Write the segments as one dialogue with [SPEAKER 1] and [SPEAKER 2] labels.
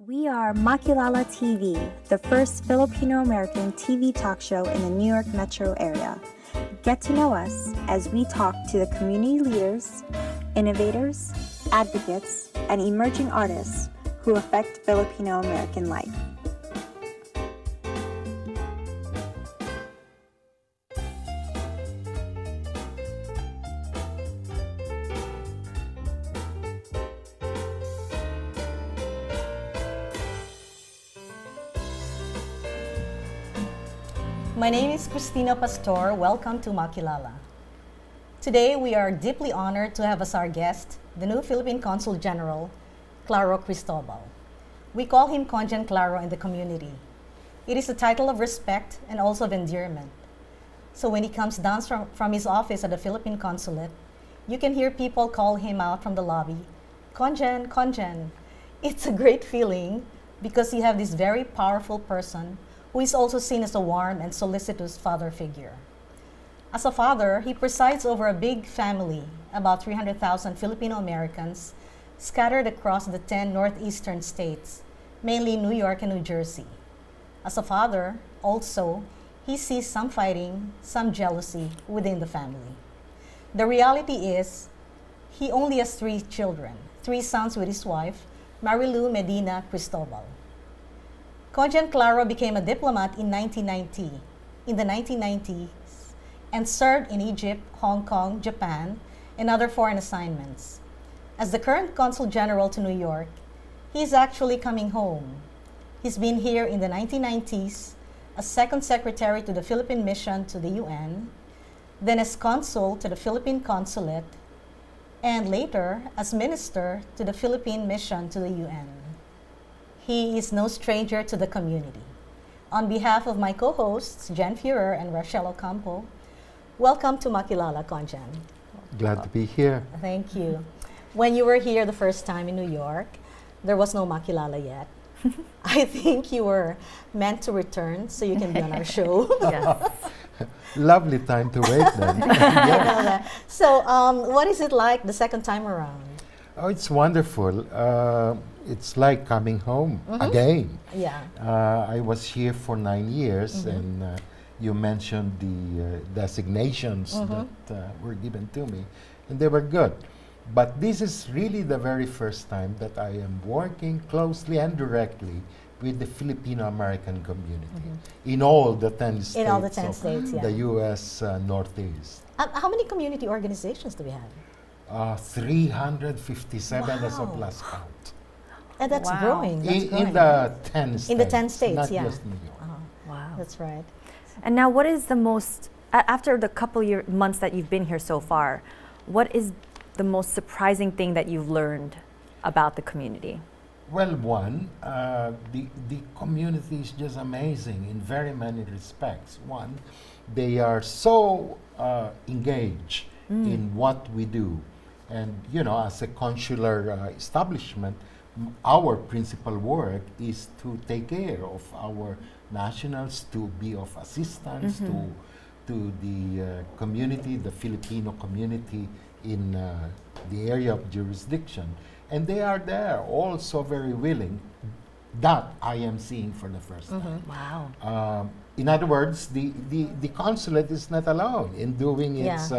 [SPEAKER 1] We are Makilala TV, the first Filipino-American TV talk show in the New York metro area. Get to know us as we talk to the community leaders, innovators, advocates, and emerging artists who affect Filipino-American life.
[SPEAKER 2] My name is Cristina Pastor. Welcome to Makilala. Today, we are deeply honored to have as our guest the new Philippine Consul General Claro Cristobal. We call him Congen Claro in the community. It is a title of respect and also of endearment. So when he comes down from his office at the Philippine Consulate, you can hear people call him out from the lobby, Congen, Congen. It's a great feeling because you have this very powerful person who is also seen as a warm and solicitous father figure. As a father, he presides over a big family, about 300,000 Filipino Americans scattered across the 10 northeastern states, mainly New York and New Jersey. As a father, also, he sees some fighting, some jealousy within the family. The reality is, he only has 3 children, 3 sons with his wife, Marilu Medina Cristobal. Congen Claro became a diplomat in the 1990s, and served in Egypt, Hong Kong, Japan, and other foreign assignments. As the current Consul General to New York, he is actually coming home. He's been here in the 1990s as Second Secretary to the Philippine Mission to the UN, then as Consul to the Philippine Consulate, and later as Minister to the Philippine Mission to the UN. He is no stranger to the community. On behalf of my co-hosts, Jen Fuhrer and Rachelle Ocampo, welcome to Makilala, Congen.
[SPEAKER 3] Glad to be here.
[SPEAKER 2] Thank you. When you were here the first time in New York, there was no Makilala yet. I think you were meant to return so you can be on our show.
[SPEAKER 1] Yes.
[SPEAKER 3] Lovely time to wait then.
[SPEAKER 2] I know that. So what is it like the second time around?
[SPEAKER 3] Oh, it's wonderful. It's like coming home again.
[SPEAKER 2] Yeah.
[SPEAKER 3] I was here for 9 years, and you mentioned the designations that were given to me, and they were good. But this is really the very first time that I am working closely and directly with the Filipino-American community in all the 10 states,
[SPEAKER 2] In all the 10 states, yeah.
[SPEAKER 3] the U.S. Northeast.
[SPEAKER 2] How many community organizations do we have?
[SPEAKER 3] 357 as of
[SPEAKER 2] Wow.
[SPEAKER 3] last count.
[SPEAKER 2] And that's
[SPEAKER 1] Wow.
[SPEAKER 2] growing. That's growing.
[SPEAKER 3] In the 10 states.
[SPEAKER 2] In the 10 states,
[SPEAKER 3] not
[SPEAKER 2] yeah.
[SPEAKER 3] just New York.
[SPEAKER 1] Wow.
[SPEAKER 2] That's right.
[SPEAKER 1] And now, what is the most, after the couple months that you've been here so far, what is the most surprising thing that you've learned about the community?
[SPEAKER 3] Well, one, the community is just amazing in very many respects. One, they are so engaged in what we do. And, you know, as a consular establishment, our principal work is to take care of our nationals, to be of assistance to the community, the Filipino community in the area of jurisdiction. And they are there, also very willing. That I am seeing for the first time.
[SPEAKER 1] Wow.
[SPEAKER 3] In other words, the consulate is not alone in doing its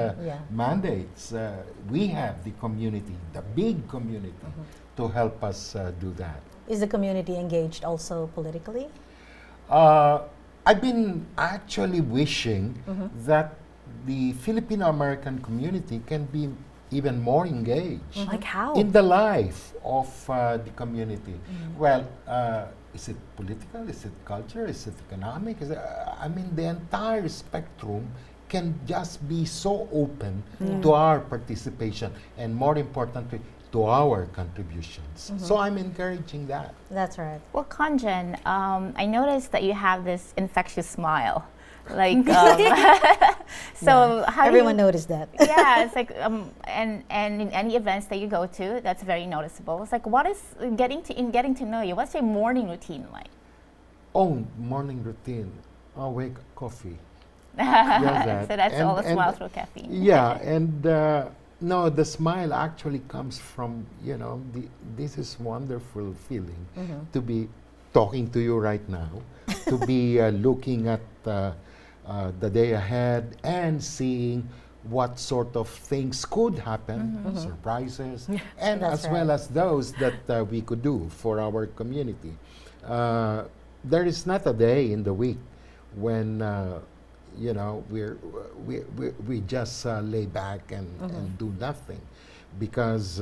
[SPEAKER 3] mandates. We have the community, the big community, to help us do that.
[SPEAKER 2] Is the community engaged also politically?
[SPEAKER 3] I've been actually wishing that the Filipino-American community can be even more engaged
[SPEAKER 1] Like how?
[SPEAKER 3] in the life of the community. Well, is it political? Is it culture? Is it economic? I mean, the entire spectrum can just be so open to our participation, and more importantly, to our contributions. So I'm encouraging that.
[SPEAKER 2] That's right.
[SPEAKER 4] Well, Congen, I noticed that you have this infectious smile. Like, so how
[SPEAKER 2] Everyone
[SPEAKER 4] do you,
[SPEAKER 2] noticed that.
[SPEAKER 4] yeah, it's like, and in any events that you go to, that's very noticeable. It's like, what is getting to know you? What's your morning routine like?
[SPEAKER 3] Oh, morning routine. Oh, wake coffee.
[SPEAKER 4] So that's all a smile through caffeine.
[SPEAKER 3] Yeah, and No, the smile actually comes from, this is wonderful feeling to be talking to you right now, to be looking at the day ahead and seeing what sort of things could happen, surprises, and
[SPEAKER 2] That's
[SPEAKER 3] as well as those that we could do for our community. There is not a day in the week when we just lay back and do nothing, because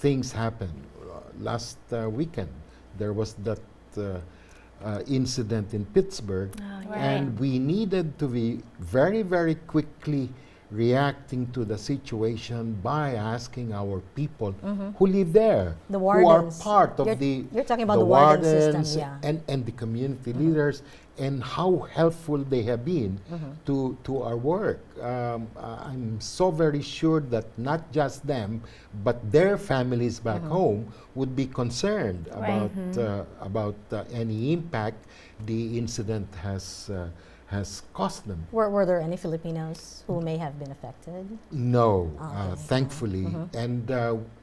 [SPEAKER 3] things happen. Last weekend there was that incident in Pittsburgh, and we needed to be very, very quickly reacting to the situation by asking our people who live there,
[SPEAKER 2] The
[SPEAKER 3] who are
[SPEAKER 2] wardens.
[SPEAKER 3] part of
[SPEAKER 2] You're talking about the warden system,
[SPEAKER 3] wardens
[SPEAKER 2] yeah.
[SPEAKER 3] and the community leaders, and how helpful they have been to our work. I'm so very sure that not just them, but their families back home would be concerned about any impact the incident has cost them.
[SPEAKER 2] Were there any Filipinos who may have been affected?
[SPEAKER 3] No,
[SPEAKER 2] Okay.
[SPEAKER 3] thankfully. And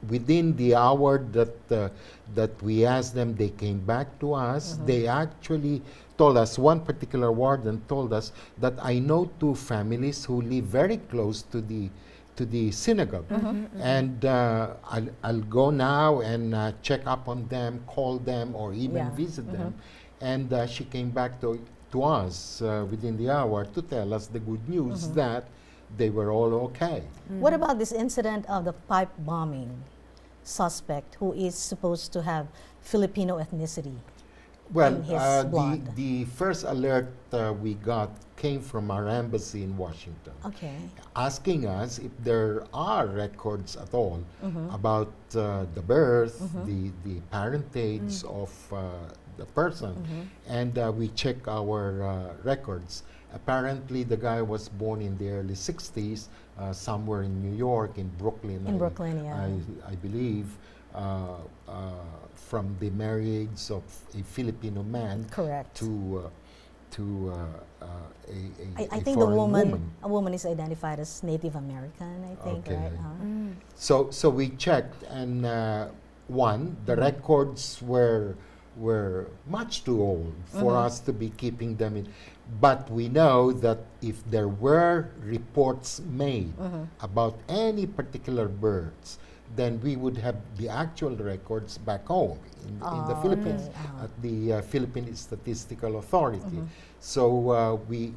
[SPEAKER 3] within the hour that we asked them, they came back to us. They actually told us, one particular warden told us that I know two families who live very close to the synagogue. And I'll go now and check up on them, call them, or even visit them. And she came back to us within the hour to tell us the good news that they were all okay.
[SPEAKER 2] What about this incident of the pipe bombing suspect who is supposed to have Filipino ethnicity?
[SPEAKER 3] Well,
[SPEAKER 2] in his blood?
[SPEAKER 3] the first alert we got came from our embassy in Washington,
[SPEAKER 2] Okay.
[SPEAKER 3] asking us if there are records at all about the birth, the parentage of the person. And we check our records. Apparently, the guy was born in the early 60s, somewhere in New York, in Brooklyn.
[SPEAKER 2] In Brooklyn, yeah.
[SPEAKER 3] I believe, from the marriage of a Filipino man
[SPEAKER 2] Correct.
[SPEAKER 3] to
[SPEAKER 2] I
[SPEAKER 3] a
[SPEAKER 2] think the
[SPEAKER 3] foreign
[SPEAKER 2] a woman is identified as Native American, I think,
[SPEAKER 3] Okay.
[SPEAKER 2] right?
[SPEAKER 3] So we checked, and the records were much too old for us to be keeping them in. But we know that if there were reports made about any particular birds, then we would have the actual records back home in the Philippines at the Philippine Statistical Authority. So we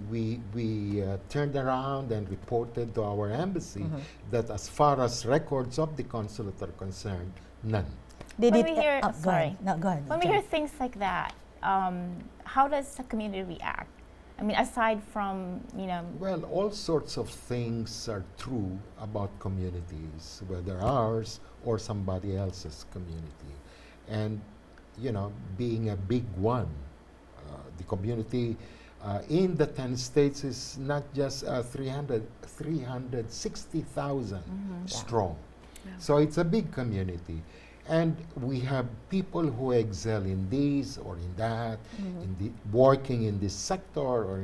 [SPEAKER 3] turned around and reported to our embassy that as far as records of the consulate are concerned, none.
[SPEAKER 2] Did
[SPEAKER 4] When
[SPEAKER 2] it?
[SPEAKER 4] we hear-
[SPEAKER 2] Go
[SPEAKER 4] sorry.
[SPEAKER 2] ahead. No, go ahead.
[SPEAKER 4] When we
[SPEAKER 2] Jen.
[SPEAKER 4] hear things like that, how does the community react? I mean, aside from,
[SPEAKER 3] Well, all sorts of things are true about communities, whether ours or somebody else's community. And, being a big one, the community in the 10 states is not just 360,000 strong. So it's a big community. And we have people who excel in this or in that, working in this sector or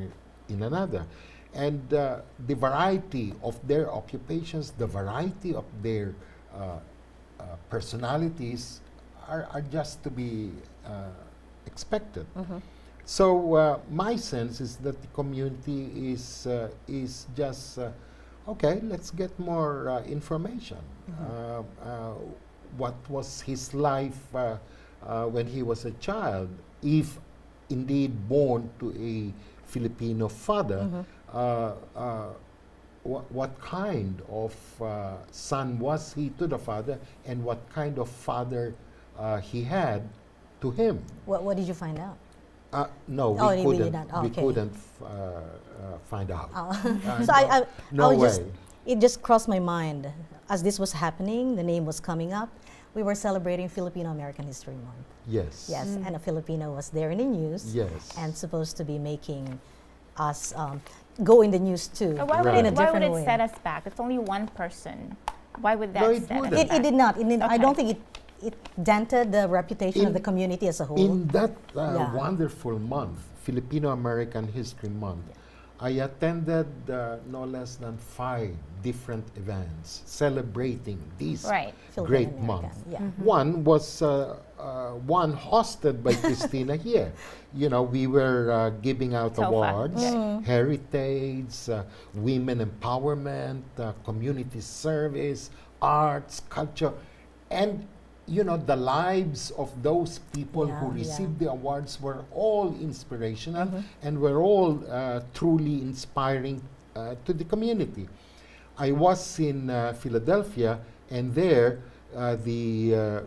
[SPEAKER 3] in another. And the variety of their occupations, the variety of their personalities are just to be expected. So my sense is that the community is just, okay, let's get more information. What was his life when he was a child, if indeed born to a Filipino father, what kind of son was he to the father, and what kind of father he had to him.
[SPEAKER 2] What did you find out?
[SPEAKER 3] No,
[SPEAKER 2] Oh,
[SPEAKER 3] we
[SPEAKER 2] you
[SPEAKER 3] couldn't.
[SPEAKER 2] didn't.
[SPEAKER 3] We
[SPEAKER 2] Okay.
[SPEAKER 3] couldn't find out.
[SPEAKER 2] So
[SPEAKER 3] No way.
[SPEAKER 2] It just crossed my mind as this was happening. The name was coming up. We were celebrating Filipino American History Month.
[SPEAKER 3] Yes.
[SPEAKER 2] Yes, and a Filipino was there in the news.
[SPEAKER 3] Yes.
[SPEAKER 2] And supposed to be making us go in the news too,
[SPEAKER 4] why would,
[SPEAKER 3] Right.
[SPEAKER 2] in a
[SPEAKER 4] why would
[SPEAKER 2] different
[SPEAKER 4] it
[SPEAKER 2] way.
[SPEAKER 4] set us back? It's only one person. Why would that
[SPEAKER 3] No, it
[SPEAKER 4] set us
[SPEAKER 3] wouldn't.
[SPEAKER 4] back?
[SPEAKER 2] It did not. I
[SPEAKER 4] Okay.
[SPEAKER 2] don't think it dented the reputation of
[SPEAKER 3] In-
[SPEAKER 2] the community as a whole.
[SPEAKER 3] In that
[SPEAKER 2] Yeah.
[SPEAKER 3] wonderful month, Filipino American History Month, I attended no less than 5 different events celebrating this
[SPEAKER 4] Right.
[SPEAKER 2] Philippine
[SPEAKER 3] great
[SPEAKER 2] American,
[SPEAKER 3] month.
[SPEAKER 2] yeah.
[SPEAKER 3] One was one hosted by Cristina here. You know, we were giving out
[SPEAKER 4] So fun.
[SPEAKER 3] awards,
[SPEAKER 4] Yeah.
[SPEAKER 3] heritage, women empowerment, community service, arts, culture, and you know, the lives of those people who
[SPEAKER 2] Yeah,
[SPEAKER 3] received the awards were all inspirational and were all truly inspiring to the community. I was in Philadelphia, and there the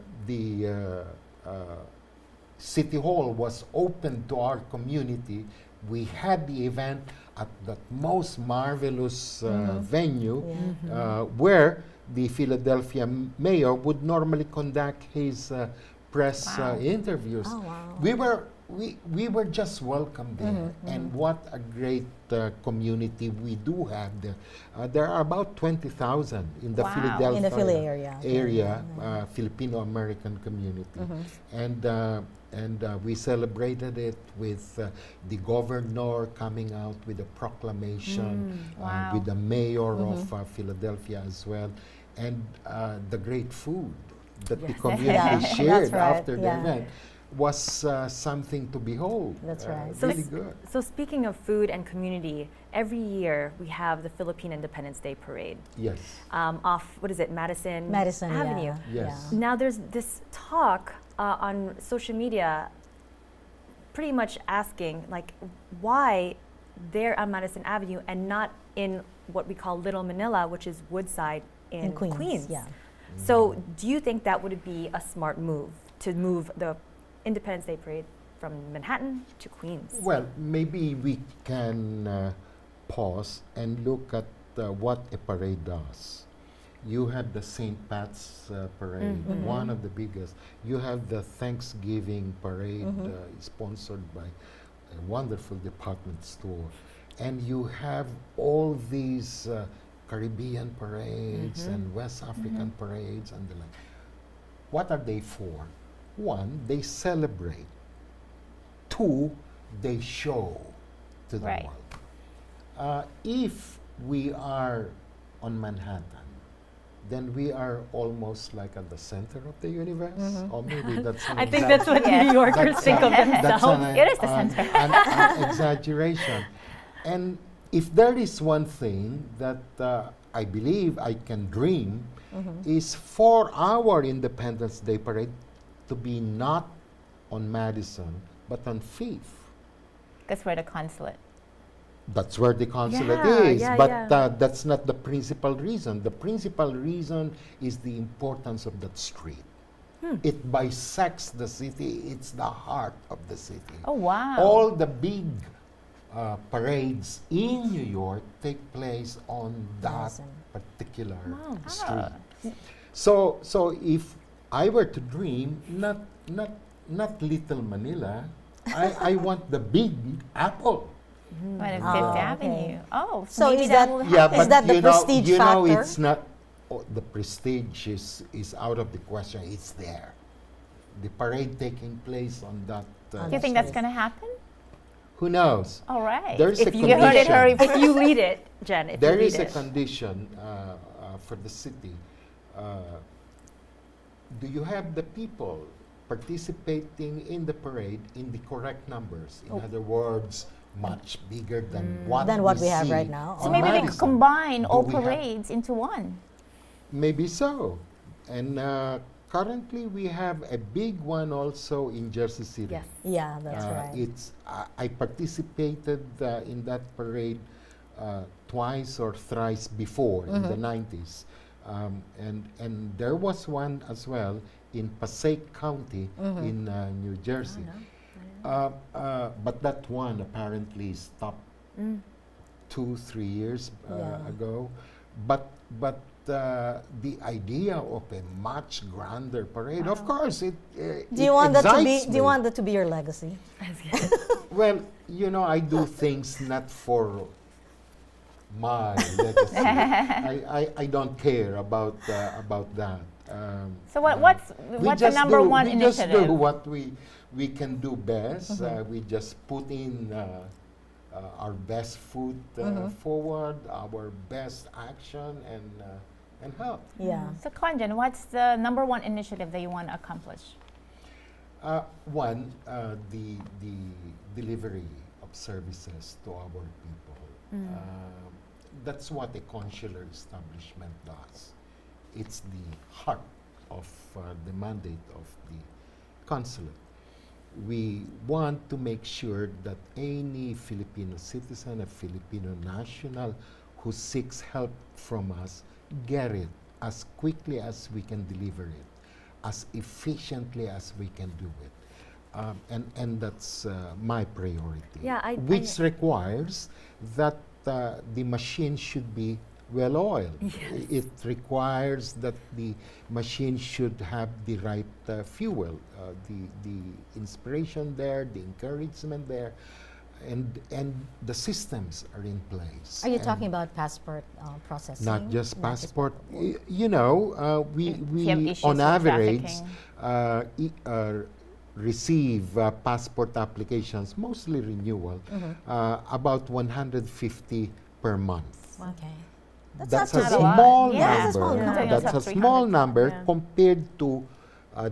[SPEAKER 3] City Hall was open to our community. We had the event at that most marvelous venue where the Philadelphia mayor would normally conduct his press
[SPEAKER 4] Wow.
[SPEAKER 3] interviews.
[SPEAKER 2] Oh, wow.
[SPEAKER 3] We were just welcomed there, and what a great community we do have there. There are about 20,000 in the
[SPEAKER 4] Wow.
[SPEAKER 3] Philadelphia
[SPEAKER 2] In the Philly area.
[SPEAKER 3] Filipino American community, and we celebrated it with the governor coming out with a proclamation,
[SPEAKER 4] Wow.
[SPEAKER 3] with the mayor of Philadelphia as well, and the great food that the community
[SPEAKER 2] Yeah,
[SPEAKER 3] shared
[SPEAKER 2] that's right,
[SPEAKER 3] after the
[SPEAKER 2] yeah.
[SPEAKER 3] event was something to behold.
[SPEAKER 2] That's right.
[SPEAKER 5] So
[SPEAKER 3] Really
[SPEAKER 5] s-
[SPEAKER 3] good.
[SPEAKER 5] So speaking of food and community, every year we have the Philippine Independence Day Parade
[SPEAKER 3] Yes.
[SPEAKER 5] off, what is it, Madison Avenue.
[SPEAKER 2] Yeah.
[SPEAKER 3] Yes.
[SPEAKER 2] Yeah.
[SPEAKER 5] Now there's this talk on social media pretty much asking like why they're on Madison Avenue and not in what we call Little Manila, which is Woodside in Queens.
[SPEAKER 2] Yeah.
[SPEAKER 5] So do you think that would be a smart move to move the Independence Day Parade from Manhattan to Queens?
[SPEAKER 3] Well, maybe we can pause and look at what a parade does. You have the St. Pat's parade, one of the biggest. You have the Thanksgiving parade sponsored by a wonderful department store. And you have all these Caribbean parades and West African parades and the like. What are they for? One, they celebrate. Two, they show to the
[SPEAKER 4] Right.
[SPEAKER 3] world. If we are on Manhattan, then we are almost like at the center of the universe. Or maybe that's an
[SPEAKER 5] I think that's what
[SPEAKER 4] Yes.
[SPEAKER 5] New Yorkers think of
[SPEAKER 3] that's
[SPEAKER 5] themselves.
[SPEAKER 3] an,
[SPEAKER 4] It is the center.
[SPEAKER 3] an exaggeration. And if there is one thing that I believe I can dream is for our Independence Day parade to be not on Madison, but on Fifth.
[SPEAKER 4] That's where the consulate.
[SPEAKER 3] That's where the consulate
[SPEAKER 5] Yeah,
[SPEAKER 3] is,
[SPEAKER 5] yeah,
[SPEAKER 3] but
[SPEAKER 5] yeah.
[SPEAKER 3] that's not the principal reason. The principal reason is the importance of that street. It bisects the city. It's the heart of the city.
[SPEAKER 4] Oh, wow.
[SPEAKER 3] All the big parades in New York take place on that
[SPEAKER 2] Madison.
[SPEAKER 3] particular
[SPEAKER 5] Wow.
[SPEAKER 3] street. So if I were to dream, not Little Manila, I want the Big Apple.
[SPEAKER 4] Right,
[SPEAKER 2] Oh,
[SPEAKER 4] Fifth
[SPEAKER 2] okay.
[SPEAKER 4] Avenue. Oh,
[SPEAKER 2] So
[SPEAKER 4] maybe
[SPEAKER 2] is
[SPEAKER 4] that
[SPEAKER 2] that-
[SPEAKER 4] will
[SPEAKER 3] Yeah,
[SPEAKER 4] happen.
[SPEAKER 2] Is
[SPEAKER 3] but
[SPEAKER 2] that the
[SPEAKER 3] you know,
[SPEAKER 2] prestige
[SPEAKER 3] you know,
[SPEAKER 2] factor?
[SPEAKER 3] it's not. The prestige is out of the question. It's there. The parade taking place on that.
[SPEAKER 4] Do you think that's going to happen?
[SPEAKER 3] Who knows?
[SPEAKER 4] All right.
[SPEAKER 3] There's a
[SPEAKER 5] If you
[SPEAKER 4] You heard it,
[SPEAKER 3] condition.
[SPEAKER 4] hurry.
[SPEAKER 5] If you read it, Jen, if
[SPEAKER 3] There
[SPEAKER 5] you read
[SPEAKER 3] is a
[SPEAKER 5] it.
[SPEAKER 3] condition for the city. Do you have the people participating in the parade in the correct numbers? In other words, much bigger than what
[SPEAKER 2] Than what we have
[SPEAKER 3] see
[SPEAKER 2] right now.
[SPEAKER 4] So
[SPEAKER 3] on
[SPEAKER 4] maybe they could
[SPEAKER 3] Madison.
[SPEAKER 4] combine
[SPEAKER 3] Do
[SPEAKER 4] all
[SPEAKER 3] we have-
[SPEAKER 4] parades into one.
[SPEAKER 3] Maybe so. And currently we have a big one also in Jersey City.
[SPEAKER 5] Yes.
[SPEAKER 2] Yeah, that's right.
[SPEAKER 3] It's I participated in that parade twice or thrice before in the 90s. And there was one as well in Passaic County in New Jersey. But that one apparently stopped 2-3 years
[SPEAKER 2] Yeah.
[SPEAKER 3] ago. But the idea of a much grander parade, of course, it
[SPEAKER 2] Do you want that to be?
[SPEAKER 3] excites
[SPEAKER 2] Do you
[SPEAKER 3] me.
[SPEAKER 2] want that to be your legacy?
[SPEAKER 3] Well, you know, I do things not for my legacy. I don't care about that.
[SPEAKER 4] So what's
[SPEAKER 3] We
[SPEAKER 4] the
[SPEAKER 3] just
[SPEAKER 4] number
[SPEAKER 3] do-
[SPEAKER 4] one
[SPEAKER 3] we just
[SPEAKER 4] initiative?
[SPEAKER 3] do what we can do best. We just put in our best foot forward, our best action, and help.
[SPEAKER 2] Yeah.
[SPEAKER 4] So Conjan, what's the number one initiative that you want to accomplish?
[SPEAKER 3] One, the delivery of services to our people. That's what a consular establishment does. It's the heart of the mandate of the consulate. We want to make sure that any Filipino citizen, a Filipino national who seeks help from us, get it as quickly as we can deliver it, as efficiently as we can do it. And that's my priority.
[SPEAKER 5] Yeah,
[SPEAKER 3] which requires that the machine should be well oiled. It requires that the machine should have the right fuel, the inspiration there, the encouragement there, and the systems are in place.
[SPEAKER 2] Are you
[SPEAKER 3] And
[SPEAKER 2] talking about passport processing?
[SPEAKER 3] not just
[SPEAKER 2] Not just
[SPEAKER 3] passport.
[SPEAKER 2] passport.
[SPEAKER 3] You know,
[SPEAKER 4] If you have
[SPEAKER 3] we
[SPEAKER 4] issues
[SPEAKER 3] on
[SPEAKER 4] with
[SPEAKER 3] average
[SPEAKER 4] trafficking.
[SPEAKER 3] receive passport applications, mostly renewal, about 150 per month.
[SPEAKER 2] Okay.
[SPEAKER 3] That's a
[SPEAKER 2] not too
[SPEAKER 4] bad.
[SPEAKER 3] small
[SPEAKER 4] Yeah,
[SPEAKER 2] that's a small
[SPEAKER 3] number.
[SPEAKER 2] number.
[SPEAKER 3] That's a
[SPEAKER 4] That's
[SPEAKER 3] small
[SPEAKER 4] 300.
[SPEAKER 3] number
[SPEAKER 5] Yeah.
[SPEAKER 3] compared to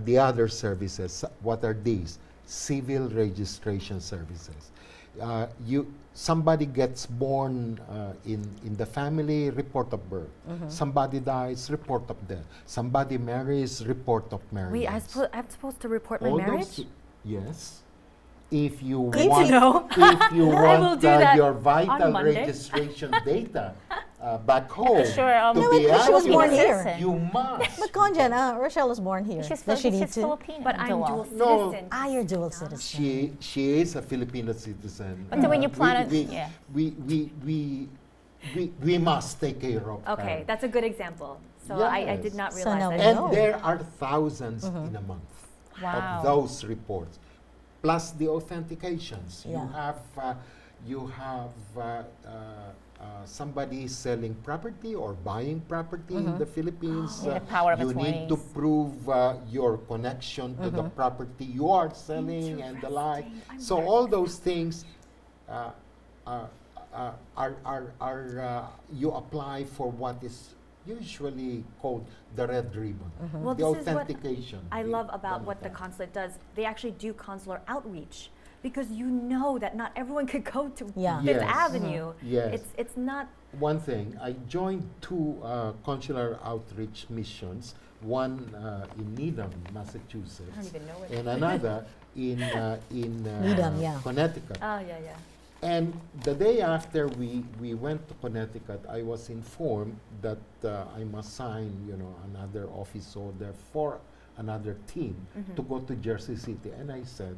[SPEAKER 3] the other services. What are these? Civil registration services. Somebody gets born in the family, report of birth. Somebody dies, report of death. Somebody marries, report of marriage.
[SPEAKER 5] Wait, I'm supposed to report my
[SPEAKER 3] All
[SPEAKER 5] marriage?
[SPEAKER 3] those- yes. If you
[SPEAKER 5] Good to
[SPEAKER 3] want,
[SPEAKER 5] know.
[SPEAKER 3] if you
[SPEAKER 5] I will
[SPEAKER 3] want
[SPEAKER 5] do that
[SPEAKER 3] your
[SPEAKER 5] on
[SPEAKER 3] vital
[SPEAKER 5] Monday.
[SPEAKER 3] registration data back home
[SPEAKER 4] Sure,
[SPEAKER 3] to
[SPEAKER 4] no,
[SPEAKER 3] be
[SPEAKER 2] but she was
[SPEAKER 3] accurate,
[SPEAKER 2] born here.
[SPEAKER 3] you must.
[SPEAKER 2] But Conjan, Rochelle was born here.
[SPEAKER 4] She's,
[SPEAKER 2] Does she need
[SPEAKER 4] she's
[SPEAKER 2] to?
[SPEAKER 4] Filipino.
[SPEAKER 5] But I'm dual
[SPEAKER 3] No.
[SPEAKER 5] citizen.
[SPEAKER 2] You're dual citizen.
[SPEAKER 3] She is a Filipino citizen.
[SPEAKER 4] But then when you plan it,
[SPEAKER 3] we,
[SPEAKER 4] yeah.
[SPEAKER 3] we must take care of
[SPEAKER 5] Okay,
[SPEAKER 3] her.
[SPEAKER 5] that's a good example. So I did
[SPEAKER 3] Yes.
[SPEAKER 5] not
[SPEAKER 2] So
[SPEAKER 5] realize
[SPEAKER 2] now
[SPEAKER 5] that.
[SPEAKER 2] we
[SPEAKER 3] And
[SPEAKER 2] know.
[SPEAKER 3] there are thousands in a month
[SPEAKER 4] Wow.
[SPEAKER 3] of those reports, plus the authentications.
[SPEAKER 2] Yeah.
[SPEAKER 3] You have somebody selling property or buying property in the Philippines.
[SPEAKER 4] Yeah, the power of
[SPEAKER 3] you
[SPEAKER 4] attorneys.
[SPEAKER 3] need to prove your connection to the property you are selling and the like. So all those things you apply for what is usually called the red ribbon,
[SPEAKER 5] Well,
[SPEAKER 3] the
[SPEAKER 5] this is what
[SPEAKER 3] authentication.
[SPEAKER 5] I
[SPEAKER 3] the
[SPEAKER 5] love about what the
[SPEAKER 3] data.
[SPEAKER 5] consulate does. They actually do consular outreach because you know that not everyone could go to
[SPEAKER 2] Yeah.
[SPEAKER 5] Fifth
[SPEAKER 3] Yes.
[SPEAKER 5] Avenue.
[SPEAKER 3] Yes.
[SPEAKER 5] It's not.
[SPEAKER 3] One thing, I joined two consular outreach missions, one in Needham, Massachusetts,
[SPEAKER 5] I don't even know it.
[SPEAKER 3] and another in
[SPEAKER 2] Needham, yeah.
[SPEAKER 3] Connecticut.
[SPEAKER 5] Oh yeah, yeah.
[SPEAKER 3] And the day after we went to Connecticut, I was informed that I must sign, another office order for another team to go to Jersey City. And I said,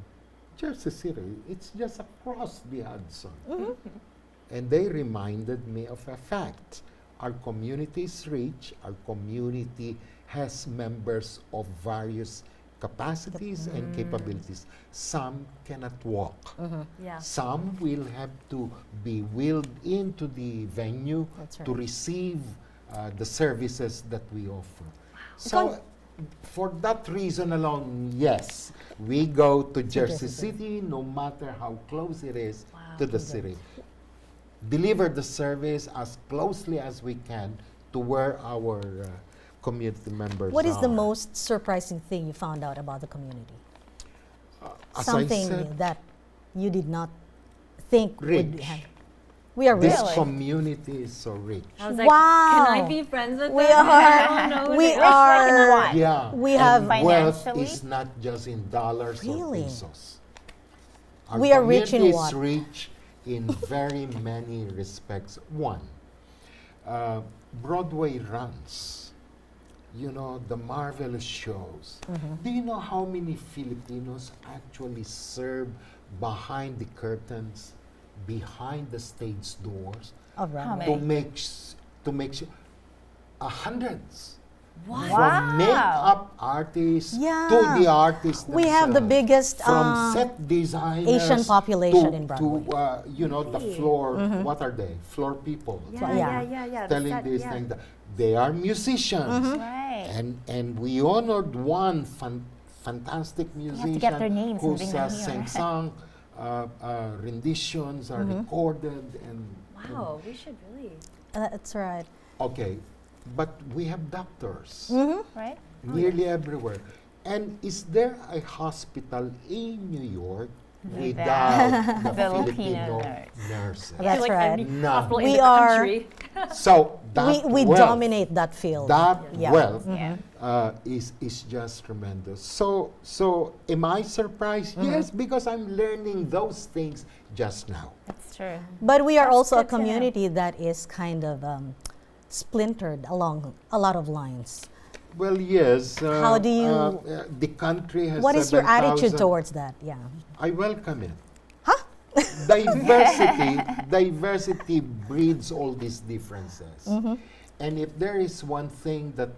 [SPEAKER 3] Jersey City, it's just across the Hudson. And they reminded me of a fact. Our community is rich. Our community has members of various capacities and capabilities. Some cannot walk.
[SPEAKER 5] Yeah.
[SPEAKER 3] Some will have to be wheeled into the venue
[SPEAKER 2] That's
[SPEAKER 3] to
[SPEAKER 2] right.
[SPEAKER 3] receive the services that we offer. So, for that reason alone, yes, we go to Jersey City, no matter how close it is to the city. Deliver the service as closely as we can to where our community members
[SPEAKER 2] What is the
[SPEAKER 3] are.
[SPEAKER 2] most surprising thing you found out about the community?
[SPEAKER 3] As I
[SPEAKER 2] Something
[SPEAKER 3] said,
[SPEAKER 2] that you did not think would
[SPEAKER 3] Rich.
[SPEAKER 2] happen. We are
[SPEAKER 3] this
[SPEAKER 2] rich.
[SPEAKER 3] community is so rich.
[SPEAKER 5] I was like,
[SPEAKER 2] Wow.
[SPEAKER 5] can I be friends with
[SPEAKER 2] We
[SPEAKER 5] them?
[SPEAKER 2] are-
[SPEAKER 5] I don't know who
[SPEAKER 2] we
[SPEAKER 5] they
[SPEAKER 2] are-
[SPEAKER 4] What?
[SPEAKER 3] Yeah.
[SPEAKER 2] We
[SPEAKER 3] and
[SPEAKER 2] have-
[SPEAKER 3] wealth
[SPEAKER 4] Financially?
[SPEAKER 3] is not just in dollars
[SPEAKER 2] Really?
[SPEAKER 3] or pesos. Our
[SPEAKER 2] We are rich in
[SPEAKER 3] community
[SPEAKER 2] what?
[SPEAKER 3] is rich in very many respects. One, Broadway runs. The marvelous shows. Do you know how many Filipinos actually serve behind the curtains, behind the stage doors,
[SPEAKER 2] All right.
[SPEAKER 4] How
[SPEAKER 3] to
[SPEAKER 4] many?
[SPEAKER 3] make sure hundreds.
[SPEAKER 5] What?
[SPEAKER 3] From makeup artists
[SPEAKER 2] Yeah.
[SPEAKER 3] to the artists
[SPEAKER 2] We have the
[SPEAKER 3] themselves.
[SPEAKER 2] biggest
[SPEAKER 3] From set designers
[SPEAKER 2] Asian population
[SPEAKER 3] to,
[SPEAKER 2] in Broadway.
[SPEAKER 3] To the floor. What are they? Floor people.
[SPEAKER 5] Yeah,
[SPEAKER 2] Yeah.
[SPEAKER 5] yeah. The
[SPEAKER 3] Telling
[SPEAKER 5] set,
[SPEAKER 3] this
[SPEAKER 5] yeah.
[SPEAKER 3] thing. They are musicians.
[SPEAKER 4] Right.
[SPEAKER 3] And we honored one fantastic musician
[SPEAKER 4] get their names and
[SPEAKER 3] who's
[SPEAKER 4] bring them here.
[SPEAKER 3] sang renditions are recorded and
[SPEAKER 5] Wow, we should really.
[SPEAKER 2] That's right.
[SPEAKER 3] okay, but we have doctors
[SPEAKER 4] Right?
[SPEAKER 3] nearly everywhere. And is there a hospital in New York without the Filipino
[SPEAKER 4] Filipino
[SPEAKER 3] nurses?
[SPEAKER 5] I
[SPEAKER 2] That's
[SPEAKER 5] feel like
[SPEAKER 2] right.
[SPEAKER 5] any
[SPEAKER 3] No.
[SPEAKER 5] hospital in
[SPEAKER 2] We
[SPEAKER 5] the
[SPEAKER 2] are-
[SPEAKER 5] country.
[SPEAKER 3] So that
[SPEAKER 2] We
[SPEAKER 3] wealth,
[SPEAKER 2] dominate that field.
[SPEAKER 3] that
[SPEAKER 2] Yeah.
[SPEAKER 3] wealth
[SPEAKER 4] Yeah.
[SPEAKER 3] is just tremendous. So am I surprised? Yes, because I'm learning those things just now.
[SPEAKER 4] That's true.
[SPEAKER 2] But we are
[SPEAKER 5] That's
[SPEAKER 2] also a
[SPEAKER 5] good to know.
[SPEAKER 2] community that is kind of splintered along a lot of lines.
[SPEAKER 3] Well, yes.
[SPEAKER 2] How do you-
[SPEAKER 3] the country has
[SPEAKER 2] What is your attitude
[SPEAKER 3] 7,000
[SPEAKER 2] towards that? Yeah.
[SPEAKER 3] I welcome it. Diversity breeds all these differences. And if there is one thing that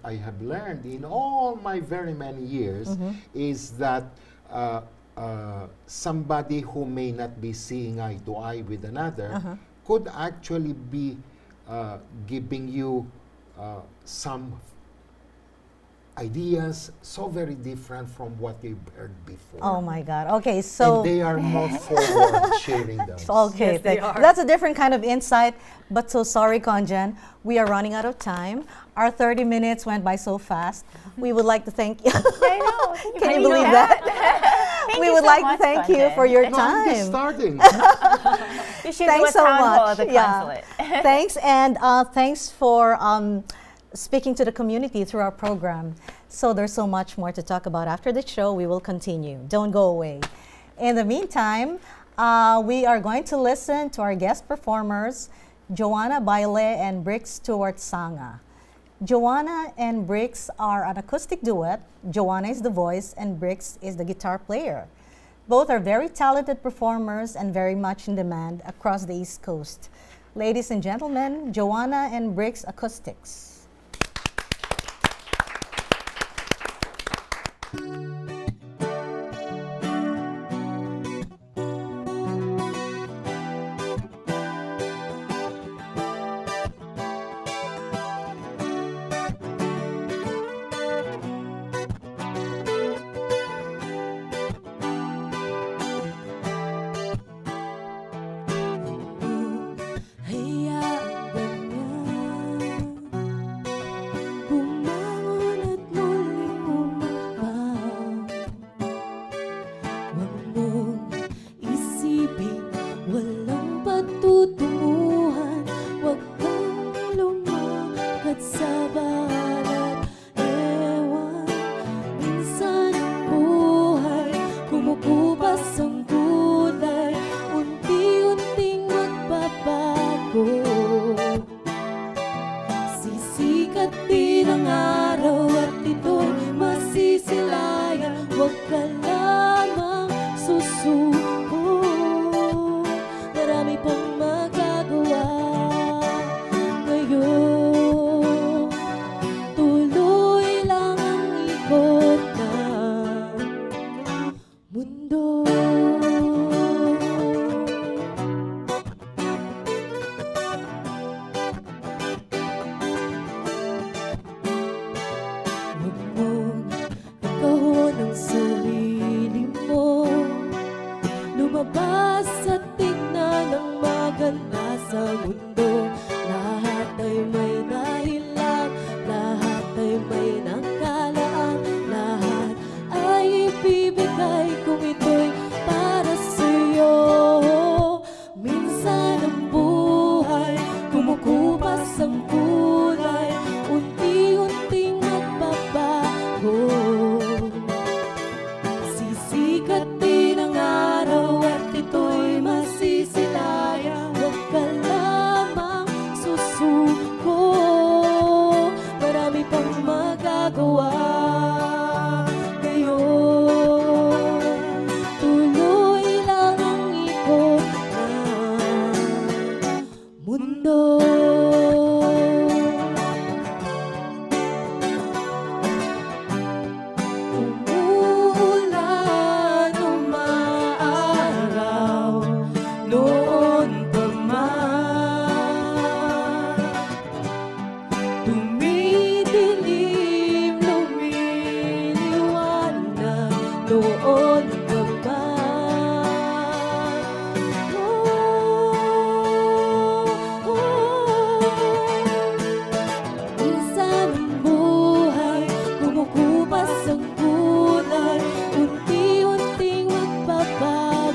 [SPEAKER 3] I have learned in all my very many years is that somebody who may not be seeing eye to eye with another could actually be giving you some ideas so very different from what you've heard before.
[SPEAKER 2] Oh my God. Okay, so
[SPEAKER 3] and they are more forward sharing those.
[SPEAKER 2] okay,
[SPEAKER 5] Yes, they are.
[SPEAKER 2] that's a different kind of insight. But so sorry, Conjen, we are running out of time. Our 30 minutes went by so fast. We would like to thank you.
[SPEAKER 4] I know.
[SPEAKER 2] Can you believe that?
[SPEAKER 4] Thank
[SPEAKER 2] We
[SPEAKER 4] you
[SPEAKER 2] would
[SPEAKER 4] so
[SPEAKER 2] like to
[SPEAKER 4] much,
[SPEAKER 2] thank you
[SPEAKER 4] Conjen.
[SPEAKER 2] for your
[SPEAKER 3] No, I'm just
[SPEAKER 2] time.
[SPEAKER 3] starting.
[SPEAKER 4] You should
[SPEAKER 2] Thanks
[SPEAKER 4] do a
[SPEAKER 2] so
[SPEAKER 4] town hall
[SPEAKER 2] much.
[SPEAKER 4] at the
[SPEAKER 2] Yeah.
[SPEAKER 4] consulate.
[SPEAKER 2] Thanks, and thanks for speaking to the community through our program. So there's so much more to talk about after the show. We will continue. Don't go away. In the meantime, we are going to listen to our guest performers, Joanna, Bayle, and Brix, Stewart, Sanga. Joanna and Brix are an acoustic duet. Joanna is the voice and Brix is the guitar player. Both are very talented performers and very much in demand across the East Coast. Ladies and gentlemen, Joanna and Brix Acoustixx.
[SPEAKER 6] Sisikat din ang araw at ito'y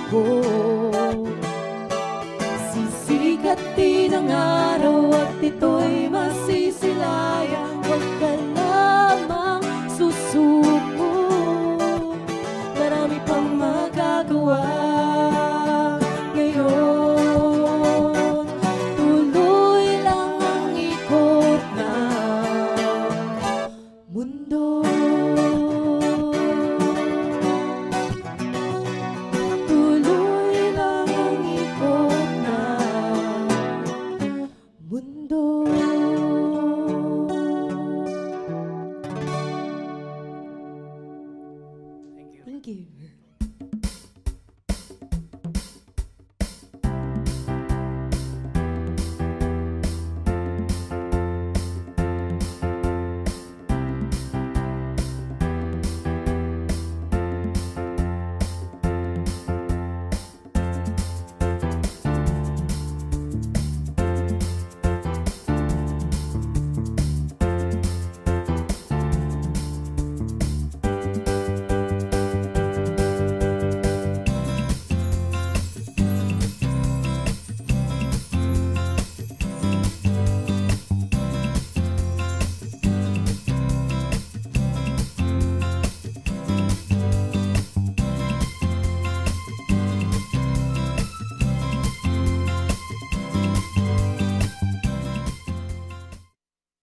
[SPEAKER 6] Oh,